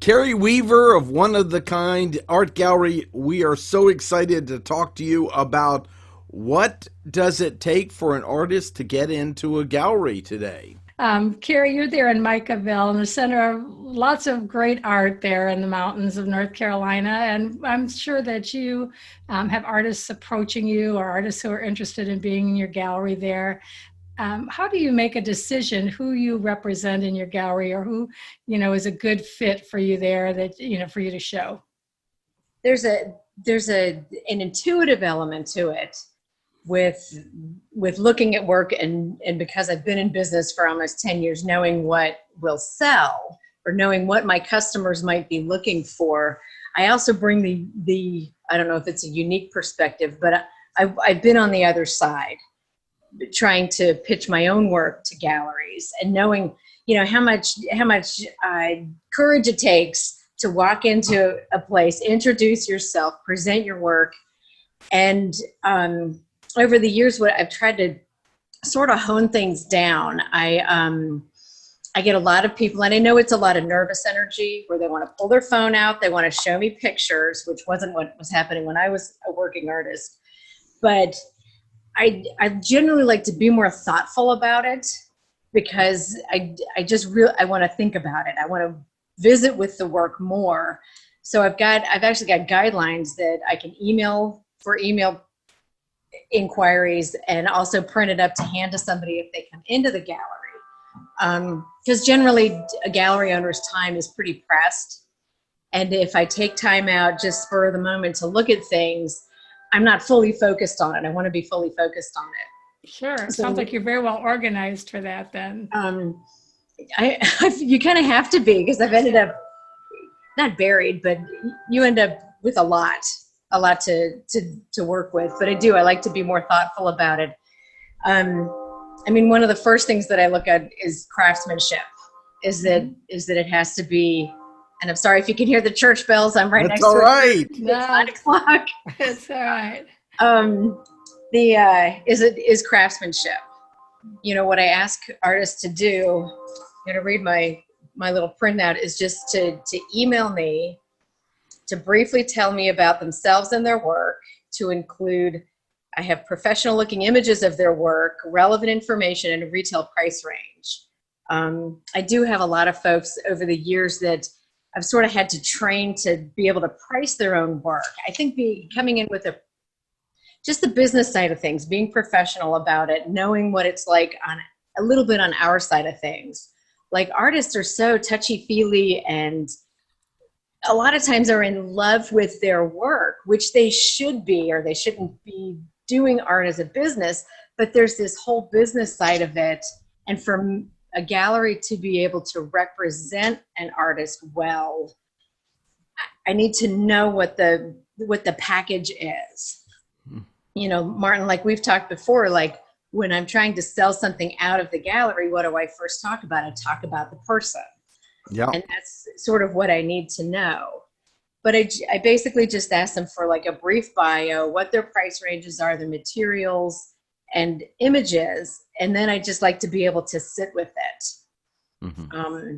Kari Weaver of One of the Kind Art Gallery, we are so excited to talk to you about what does it take for an artist to get into a gallery today. Kari, you're there in Micaville, in the center of lots of great art there in the mountains of North Carolina. And I'm sure that you have artists approaching you or artists who are interested in being in your gallery there. How do you make a decision who you represent in your gallery or who, is a good fit for you there that, for you to show? There's an intuitive element to it with looking at work and because I've been in business for almost 10 years, knowing what will sell or knowing what my customers might be looking for. I also bring the I don't know if it's a unique perspective, but I've been on the other side, trying to pitch my own work to galleries and knowing, how much courage it takes to walk into a place, introduce yourself, present your work. And over the years, what I've tried to sort of hone things down. I get a lot of people, and I know it's a lot of nervous energy where they want to pull their phone out. They want to show me pictures, which wasn't what was happening when I was a working artist. But I generally like to be more thoughtful about it because I want to think about it. I want to visit with the work more. So I've actually got guidelines that I can email for email inquiries and also print it up to hand to somebody if they come into the gallery. Because generally a gallery owner's time is pretty pressed. And if I take time out just for the moment to look at things, I'm not fully focused on it. I want to be fully focused on it. Sure. Sounds like you're very well organized for that then. You kind of have to be because I've ended up not buried, but you end up with a lot to work with. But I like to be more thoughtful about it. One of the first things that I look at is craftsmanship, is that it has to be. And I'm sorry if you can hear the church bells. I'm right next to it. That's all right. It's 9 o'clock. It's all right. Is craftsmanship. What I ask artists to do, I'm gonna read my little printout, is just to email me, to briefly tell me about themselves and their work, to include, I have professional looking images of their work, relevant information, and a retail price range. I do have a lot of folks over the years that I've sort of had to train to be able to price their own work. I think coming in with just the business side of things, being professional about it, knowing what it's like on a little bit on our side of things. Like artists are so touchy-feely and a lot of times are in love with their work, which they should be, or they shouldn't be doing art as a business, but there's this whole business side of it. And for a gallery to be able to represent an artist well, I need to know what the package is. Martin, like we've talked before, like when I'm trying to sell something out of the gallery, what do I first talk about? I talk about the person. Yeah. And that's sort of what I need to know. But I basically just ask them for like a brief bio, what their price ranges are, the materials and images. And then I just like to be able to sit with it. Mm-hmm.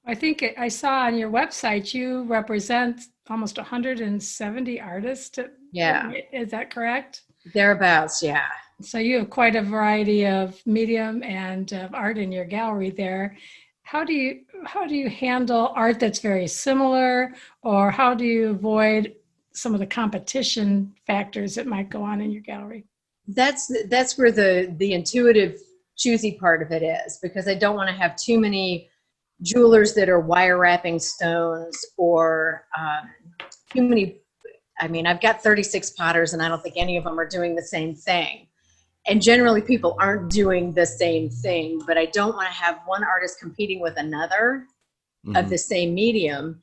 I think I saw on your website, you represent almost 170 artists. Yeah. Is that correct? Thereabouts, yeah. So you have quite a variety of medium and of art in your gallery there. How do you handle art that's very similar, or how do you avoid some of the competition factors that might go on in your gallery? That's where the intuitive, choosy part of it is, because I don't want to have too many jewelers that are wire wrapping stones or too many. I've got 36 potters, and I don't think any of them are doing the same thing. And generally people aren't doing the same thing, but I don't want to have one artist competing with another of the same medium.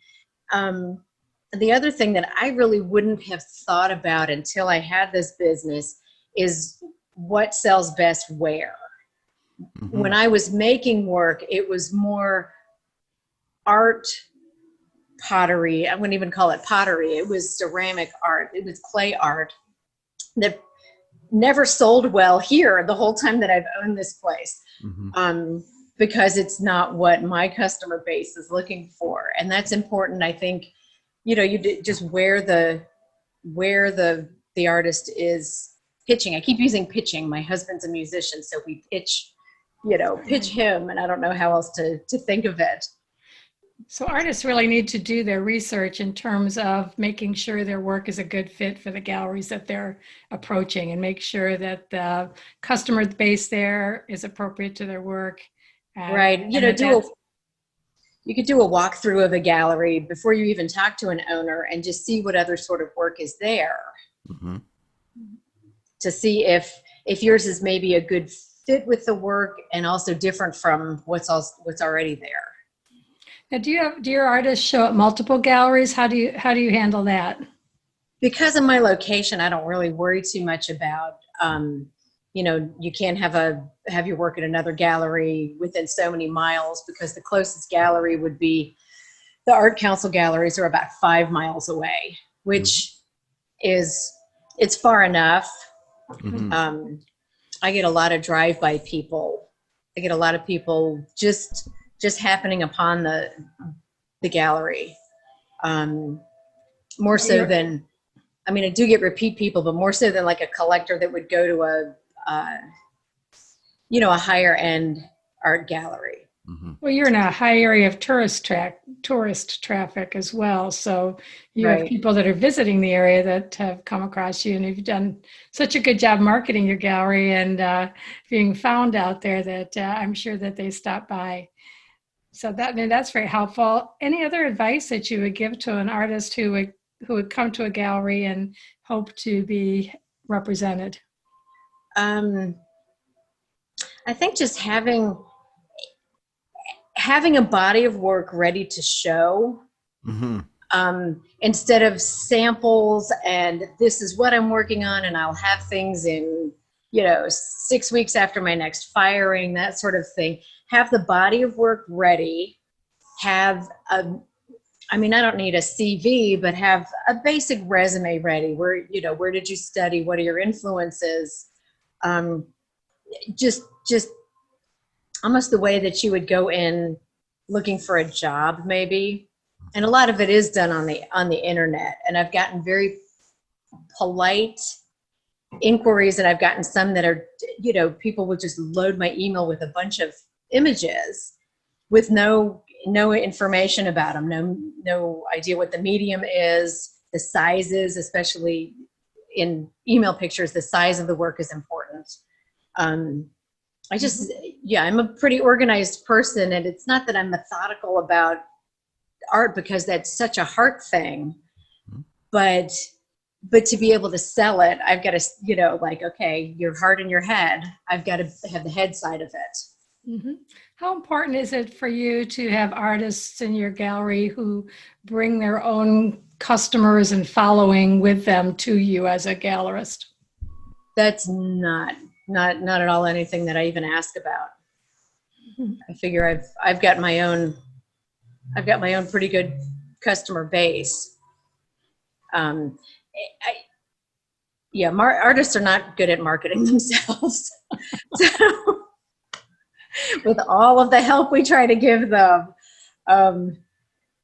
The other thing that I really wouldn't have thought about until I had this business is what sells best where. Mm-hmm. When I was making work, it was more art, pottery. I wouldn't even call it pottery. It was ceramic art. It was clay art that never sold well here the whole time that I've owned this place. Mm-hmm. because it's not what my customer base is looking for. And that's important. I think, just where the artist is pitching. I keep using pitching. My husband's a musician, so we pitch him, and I don't know how else to think of it. So artists really need to do their research in terms of making sure their work is a good fit for the galleries that they're approaching, and make sure that the customer base there is appropriate to their work. Right. You could do a walkthrough of a gallery before you even talk to an owner and just see what other sort of work is there. Mm-hmm. To see if yours is maybe a good fit with the work and also different from what's already there. Now, do your artists show at multiple galleries? How do you handle that? Because of my location, I don't really worry too much about, you can't have your work at another gallery within so many miles, because the closest gallery would be the Art Council galleries are about 5 miles away, which it's far enough. Mm-hmm. I get a lot of drive-by people. I get a lot of people just happening upon the gallery. More so than, I do get repeat people, but more so than like a collector that would go to a higher end art gallery. Mm-hmm. Well, you're in a high area of tourist traffic as well. So you have people that are visiting the area that have come across you, and you've done such a good job marketing your gallery and being found out there that I'm sure that they stop by. So that's very helpful. Any other advice that you would give to an artist who would come to a gallery and hope to be represented? I think just having a body of work ready to show, mm-hmm. Instead of samples and this is what I'm working on, and I'll have things in 6 weeks after my next firing, that sort of thing. Have the body of work ready. I don't need a CV, but have a basic resume ready. Where did you study? What are your influences? Just almost the way that you would go in looking for a job, maybe. And a lot of it is done on the internet. And I've gotten very polite inquiries, and I've gotten some that are, people would just load my email with a bunch of images with no information about them, no idea what the medium is, the sizes, especially in email pictures, the size of the work is important. I'm a pretty organized person, and it's not that I'm methodical about art because that's such a heart thing, but to be able to sell it, I've got to, okay, your heart and your head, I've got to have the head side of it. Mm-hmm. How important is it for you to have artists in your gallery who bring their own customers and following with them to you as a gallerist? That's not at all anything that I even ask about. Mm-hmm. I figure I've got my own pretty good customer base. Artists are not good at marketing themselves. So, with all of the help we try to give them,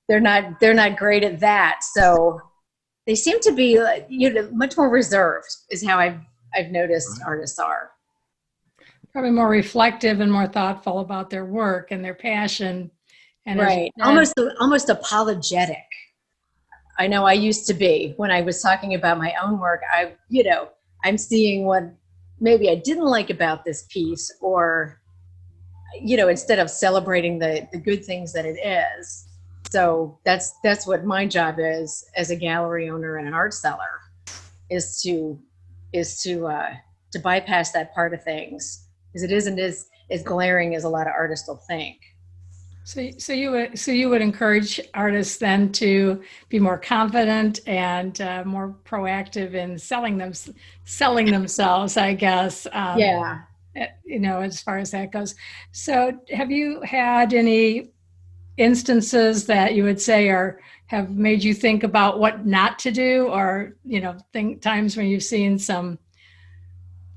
they're not great at that. So they seem to be much more reserved, is how I've noticed artists are. Probably more reflective and more thoughtful about their work and their passion. And almost apologetic. I know I used to be when I was talking about my own work. I'm seeing what maybe I didn't like about this piece, or instead of celebrating the good things that it is. So that's what my job is as a gallery owner and an art seller, is to bypass that part of things, because it isn't as glaring as a lot of artists will think. So you would encourage artists then to be more confident and more proactive in selling themselves, I guess. As far as that goes. So have you had any instances that you would say have made you think about what not to do, or times when you've seen some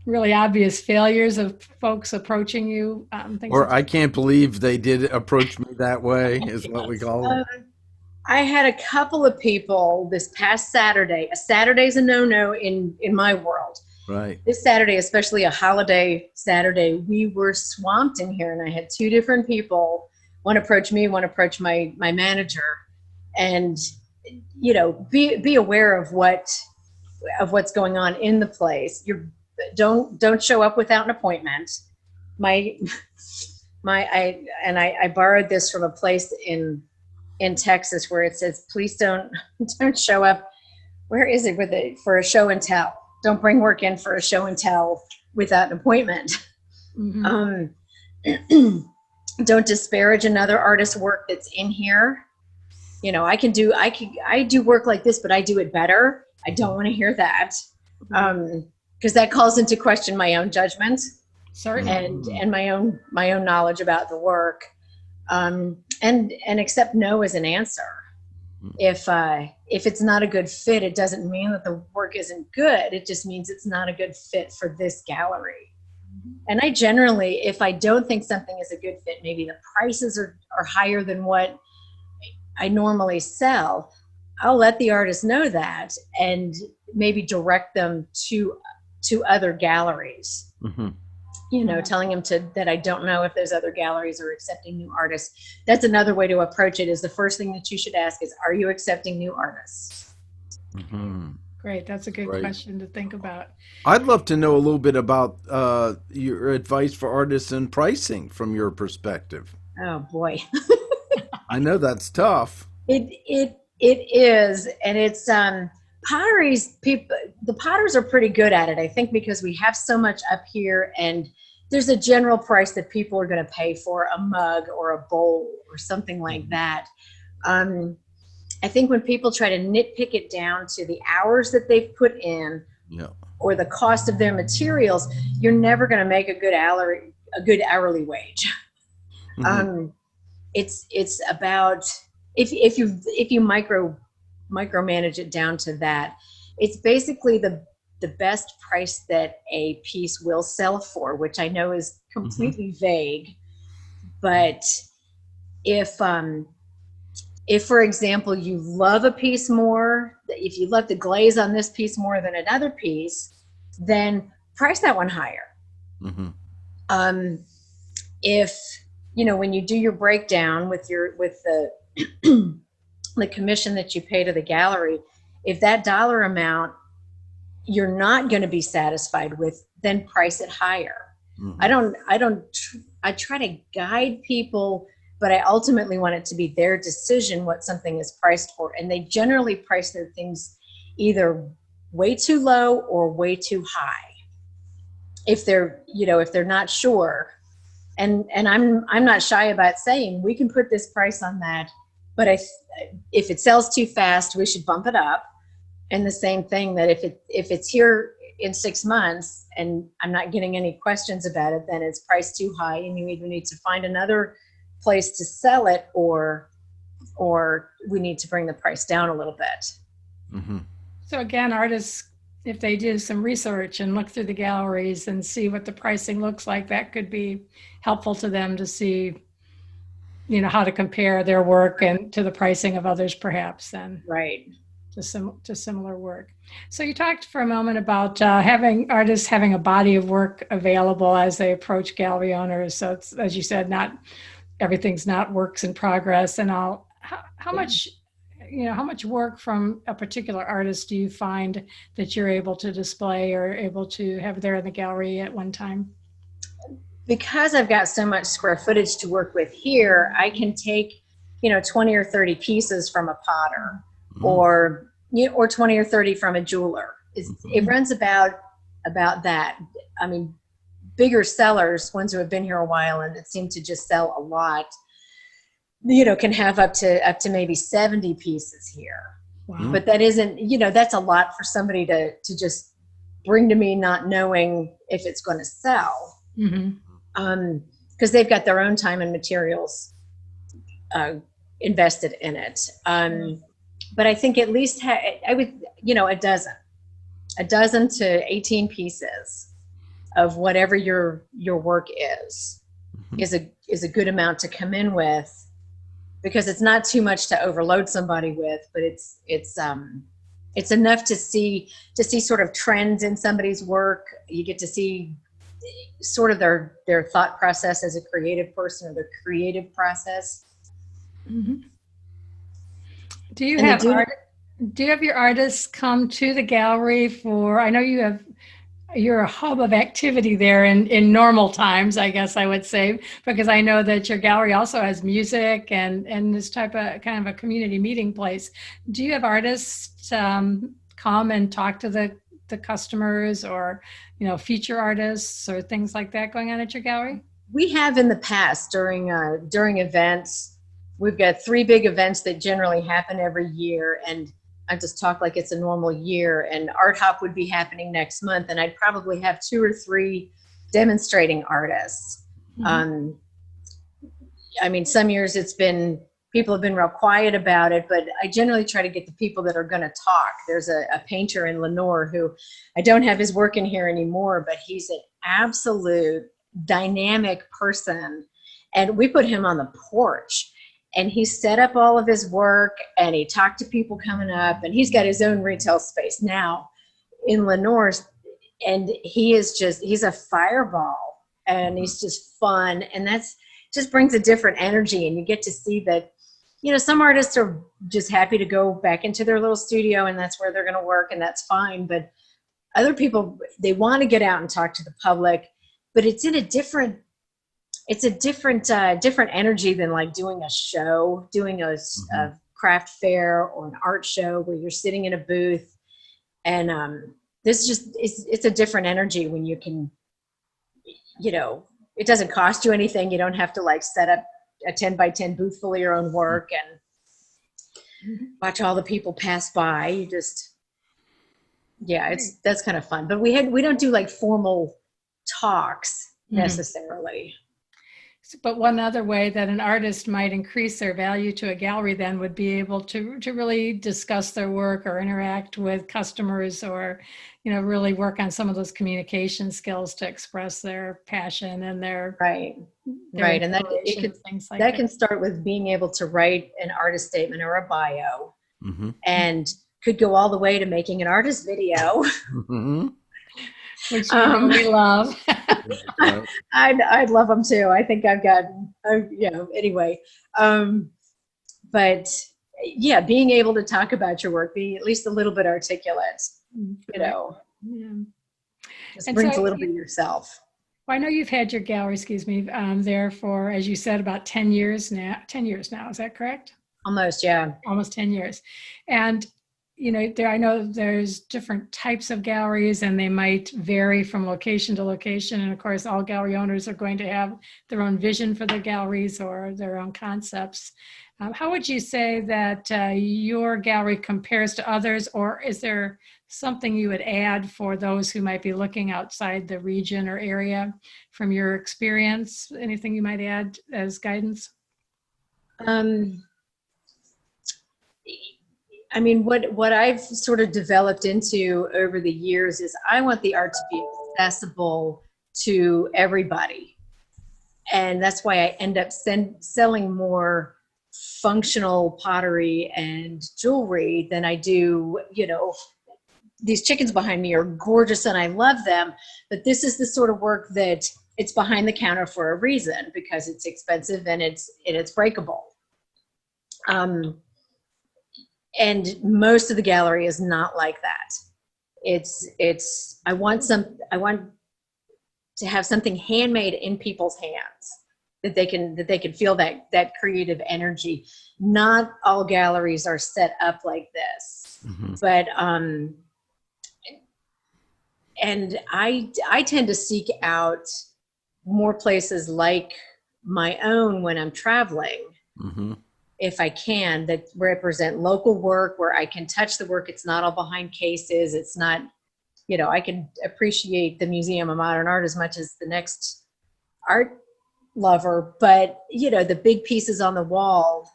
really obvious failures of folks approaching you? Things Or like I can't believe they did approach me that way, is what we call them. Um, I had a couple of people this past Saturday. A Saturday's a no-no in my world. Right. This Saturday, especially a holiday Saturday, we were swamped in here, and I had two different people. One approached me, one approached my manager, and be aware of what's going on in the place. Don't show up without an appointment. My I borrowed this from a place in Texas where it says, please don't show up. Where is it for a show and tell? Don't bring work in for a show and tell without an appointment. Mm-hmm. Don't disparage another artist's work that's in here. I do work like this, but I do it better. I don't want to hear that. Because that calls into question my own judgment. Certainly. And my own knowledge about the work. And accept no as an answer. If it's not a good fit, it doesn't mean that the work isn't good. It just means it's not a good fit for this gallery. And I generally, if I don't think something is a good fit, maybe the prices are higher than what I normally sell, I'll let the artist know that and maybe direct them to other galleries. Mm-hmm. Telling them that I don't know if those other galleries are accepting new artists. That's another way to approach it. Is the first thing that you should ask is, are you accepting new artists? Mm-hmm. Great. That's a good question to think about. I'd love to know a little bit about your advice for artists and pricing from your perspective. Oh boy. I know that's tough. It is, and it's potteries. The potters are pretty good at it, I think, because we have so much up here, and there's a general price that people are going to pay for a mug or a bowl or something like that. I think when people try to nitpick it down to the hours that they've put in, or the cost of their materials, you're never going to make a good hourly wage. Mm-hmm. It's about if you micromanage it down to that, it's basically the best price that a piece will sell for, which I know is completely vague. But if for example, you love a piece more, if you love the glaze on this piece more than another piece, then price that one higher. Mm-hmm. If when you do your breakdown with the the commission that you pay to the gallery, if that dollar amount you're not going to be satisfied with, then price it higher. Mm-hmm. I try to guide people, but I ultimately want it to be their decision what something is priced for. And they generally price their things either way too low or way too high. If they're not sure. And I'm not shy about saying we can put this price on that, but if it sells too fast, we should bump it up. And the same thing that if it's here in 6 months and I'm not getting any questions about it, then it's priced too high, and you either need to find another place to sell it, or we need to bring the price down a little bit. Mm-hmm. So again, artists, if they do some research and look through the galleries and see what the pricing looks like, that could be helpful to them to see, how to compare their work and to the pricing of others, perhaps, then. Right. To similar work. So you talked for a moment about having artists having a body of work available as they approach gallery owners. So it's, as you said, not everything's not works in progress and all. How much work from a particular artist do you find that you're able to display or able to have there in the gallery at one time? Because I've got so much square footage to work with here, I can take 20 or 30 pieces from a potter. Mm-hmm. or 20 or 30 from a jeweler. It runs about that. I mean, bigger sellers, ones who have been here a while and that seem to just sell a lot, can have up to maybe 70 pieces here. Wow. But that isn't, that's a lot for somebody to just bring to me not knowing if it's going to sell. Mm-hmm. Because they've got their own time and materials invested in it. But I think at least a dozen to 18 pieces of whatever your work is Mhm. is a good amount to come in with, because it's not too much to overload somebody with, but it's enough to see sort of trends in somebody's work. You get to see sort of their thought process as a creative person, or their creative process. Mhm. Do you And they have do. do you have your artists come to the gallery for, I know you're a hub of activity there in normal times, I guess I would say, because I know that your gallery also has music and this type of kind of a community meeting place. Do you have artists come and talk to the customers, or feature artists or things like that going on at your gallery? We have in the past during events. We've got 3 big events that generally happen every year, and I just talk like it's a normal year. And Art Hop would be happening next month, and I'd probably have 2 or 3 demonstrating artists. Mhm. I mean, some years people have been real quiet about it, but I generally try to get the people that are going to talk. There's a painter in Lenore who, I don't have his work in here anymore, but he's an absolute dynamic person. And we put him on the porch, and he set up all of his work, and he talked to people coming up, and he's got his own retail space now in Lenore. And he's a fireball, and he's just fun. And that's just brings a different energy. And you get to see that, some artists are just happy to go back into their little studio, and that's where they're going to work, and that's fine. But other people, they want to get out and talk to the public, but it's a different different energy than like doing a show, doing a craft fair or an art show where you're sitting in a booth. And this just it's a different energy when you can, it doesn't cost you anything. You don't have to like set up a 10 by 10 booth full of your own work and watch all the people pass by. You just, that's kind of fun. But we don't do like formal talks necessarily. But one other way that an artist might increase their value to a gallery then would be able to really discuss their work or interact with customers, or really work on some of those communication skills to express their passion and their right. And that can start with being able to write an artist statement or a bio, and could go all the way to making an artist video. Which we love. I'd love them too. I think I've got, anyway. But yeah, being able to talk about your work, being at least a little bit articulate, just brings a little bit of yourself. Well, I know you've had your gallery, there for, as you said, about 10 years now. 10 years now, is that correct? Almost, yeah. Almost 10 years. And I know there's different types of galleries, and they might vary from location to location. And of course, all gallery owners are going to have their own vision for their galleries or their own concepts. How would you say that your gallery compares to others, or is there something you would add for those who might be looking outside the region or area from your experience? Anything you might add as guidance? I mean, what I've sort of developed into over the years is I want the art to be accessible to everybody. And that's why I end up selling more functional pottery and jewelry than I do, these chickens behind me are gorgeous and I love them, but this is the sort of work that it's behind the counter for a reason, because it's expensive and it's breakable. And most of the gallery is not like that. I want to have something handmade in people's hands, that they can feel that creative energy. Not all galleries are set up like this, but and I tend to seek out more places like my own when I'm traveling. If I can, that represent local work, where I can touch the work. It's not all behind cases. It's not, I can appreciate the Museum of Modern Art as much as the next art lover, but the big pieces on the wall,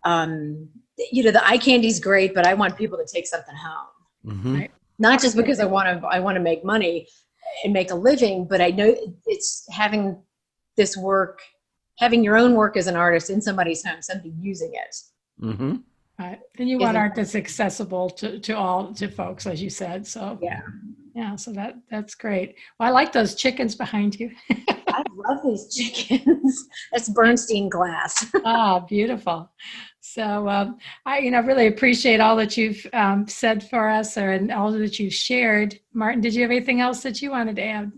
the eye candy's great, but I want people to take something home. Right. Not just because I want to make money. and make a living, but I know it's having this work, having your own work as an artist in somebody's home, somebody using it. Mm-hmm. Right. And you want art that's accessible to folks, as you said. So yeah, so that's great. Well, I like those chickens behind you. I love these chickens. That's Bernstein glass. Ah, beautiful. So I, really appreciate all that you've said for us, and all that you've shared. Martin, did you have anything else that you wanted to add?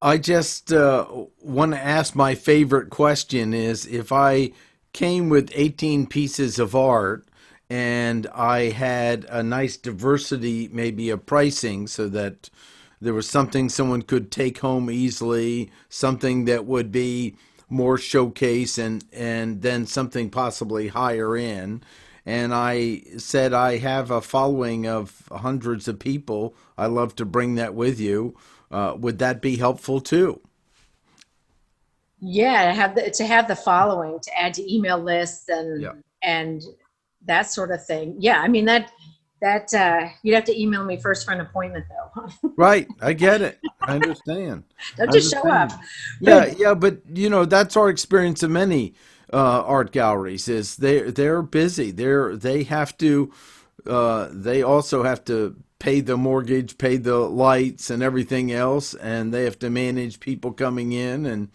I just want to ask, my favorite question is, if I came with 18 pieces of art and I had a nice diversity, maybe of pricing, so that there was something someone could take home easily, something that would be more showcase, and then something possibly higher in. And I said, I have a following of hundreds of people. I love to bring that with you. Would that be helpful too? Yeah, to have the following, to add to email lists and Yeah. and that sort of thing. Yeah, I mean that you'd have to email me first for an appointment though. Right. I get it. I understand. Don't I just show up. understand. Yeah, but that's our experience of many art galleries. Is they're busy. They have to. They also have to pay the mortgage, pay the lights, and everything else, and they have to manage people coming in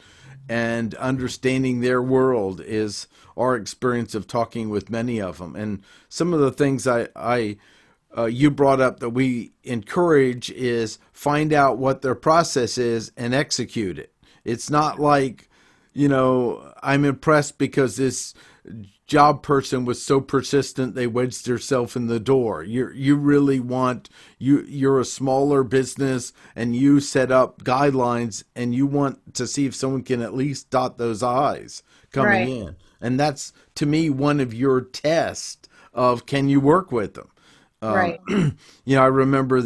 and understanding their world. Is our experience of talking with many of them. And some of the things you brought up that we encourage is find out what their process is and execute it. It's not like, I'm impressed because this job person was so persistent they wedged themselves in the door. You really want, you're a smaller business and you set up guidelines and you want to see if someone can at least dot those I's coming in. And that's, to me, one of your tests of, can you work with them? Right. I remember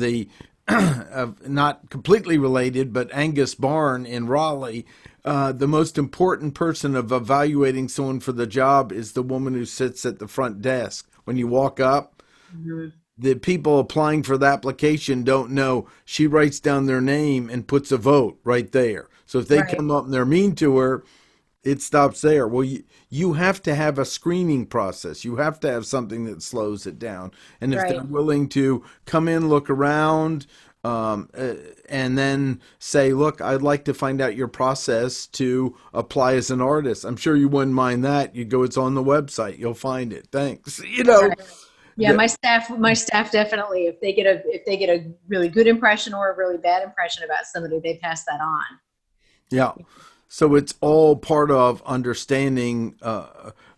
not completely related, but Angus Barn in Raleigh, the most important person of evaluating someone for the job is the woman who sits at the front desk. When you walk up, the people applying for the application don't know. She writes down their name and puts a vote right there. So if they come up and they're mean to her, it stops there. Well, you have to have a screening process. You have to have something that slows it down. And if they're willing to come in, look around, and then say, look, I'd like to find out your process to apply as an artist. I'm sure you wouldn't mind that. You go, it's on the website. You'll find it. Thanks. Yeah, my staff definitely, if they get a really good impression or a really bad impression about somebody, they pass that on. Yeah. So it's all part of understanding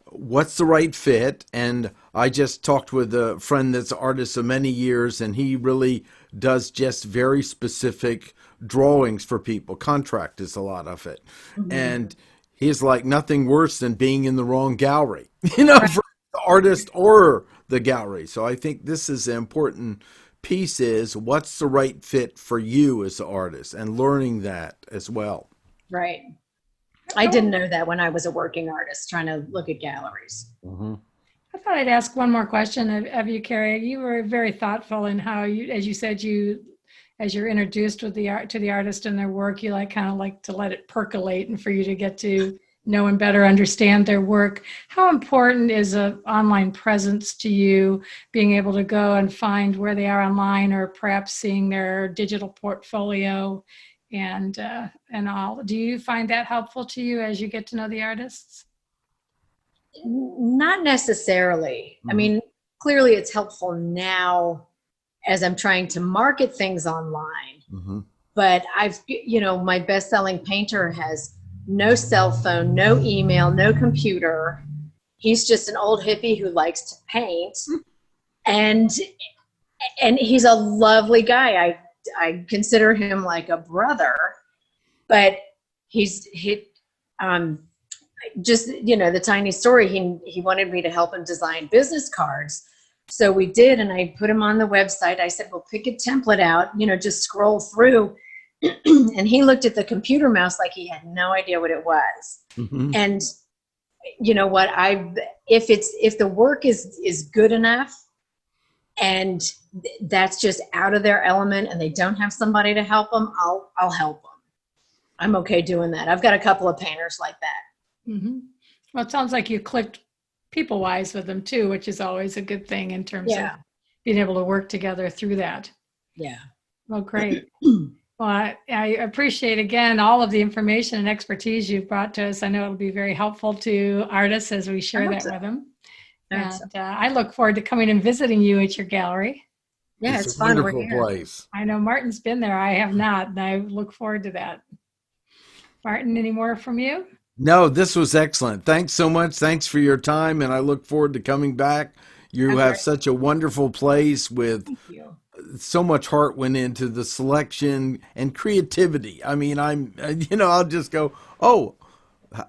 what's the right fit. And I just talked with a friend that's an artist of many years, and he really does just very specific drawings for people. Contract is a lot of it. And he's like, nothing worse than being in the wrong gallery, for the artist or the gallery. So I think this is an important piece, is what's the right fit for you as an artist, and learning that as well. Right. I didn't know that when I was a working artist trying to look at galleries. I thought I'd ask one more question of you, Kari. You were very thoughtful in how you, as you said, as you're introduced to the artist and their work, you kind of like to let it percolate and for you to get to know and better understand their work. How important is an online presence to you, being able to go and find where they are online, or perhaps seeing their digital portfolio and all? Do you find that helpful to you as you get to know the artists? Not necessarily. I mean, clearly it's helpful now as I'm trying to market things online. But my best-selling painter has no cell phone, no email, no computer. He's just an old hippie who likes to paint. And he's a lovely guy. I consider him like a brother, but just, the tiny story, he wanted me to help him design business cards. So we did, and I put him on the website. I said, well, pick a template out, just scroll through. And he looked at the computer mouse like he had no idea what it was. And you know what, if the work is good enough, and that's just out of their element and they don't have somebody to help them, I'll help them. I'm okay doing that. I've got a couple of painters like that. Mm-hmm. Well, it sounds like you clicked people-wise with them too, which is always a good thing in terms of being able to work together through that. Yeah. Well, great. Well, I appreciate, again, all of the information and expertise you've brought to us. I know it'll be very helpful to artists as we share that with them. And I look forward to coming and visiting you at your gallery. Yeah, it's a fun. wonderful place. I know Martin's been there. I have not, and I look forward to that. Martin, any more from you? No, this was excellent. Thanks so much. Thanks for your time, and I look forward to coming back. You have such a wonderful place with so much heart went into the selection and creativity. I mean, I'll just go, oh,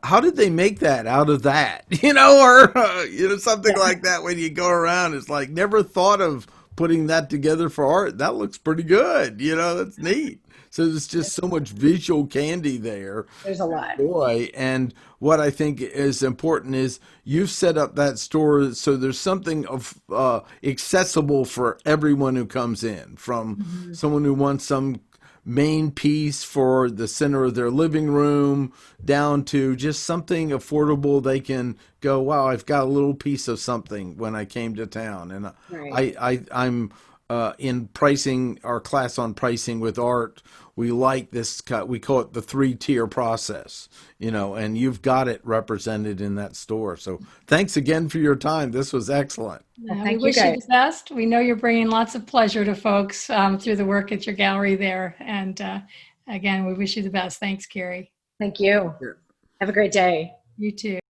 how did they make that out of that? Or, something like that. When you go around, it's like, never thought of putting that together for art. That looks pretty good. That's neat. So there's just so much visual candy there. There's a lot. Boy, and what I think is important is you've set up that store so there's something of accessible for everyone who comes in, from someone who wants some main piece for the center of their living room down to just something affordable. They can go, wow, I've got a little piece of something when I came to town. And I'm in pricing, our class on pricing with art, we like this, we call it the 3-tier process, and you've got it represented in that store. So thanks again for your time. This was excellent. We wish you the best. We know you're bringing lots of pleasure to folks through the work at your gallery there. And again, we wish you the best. Thanks, Kari. Thank you. Have a great day. You too.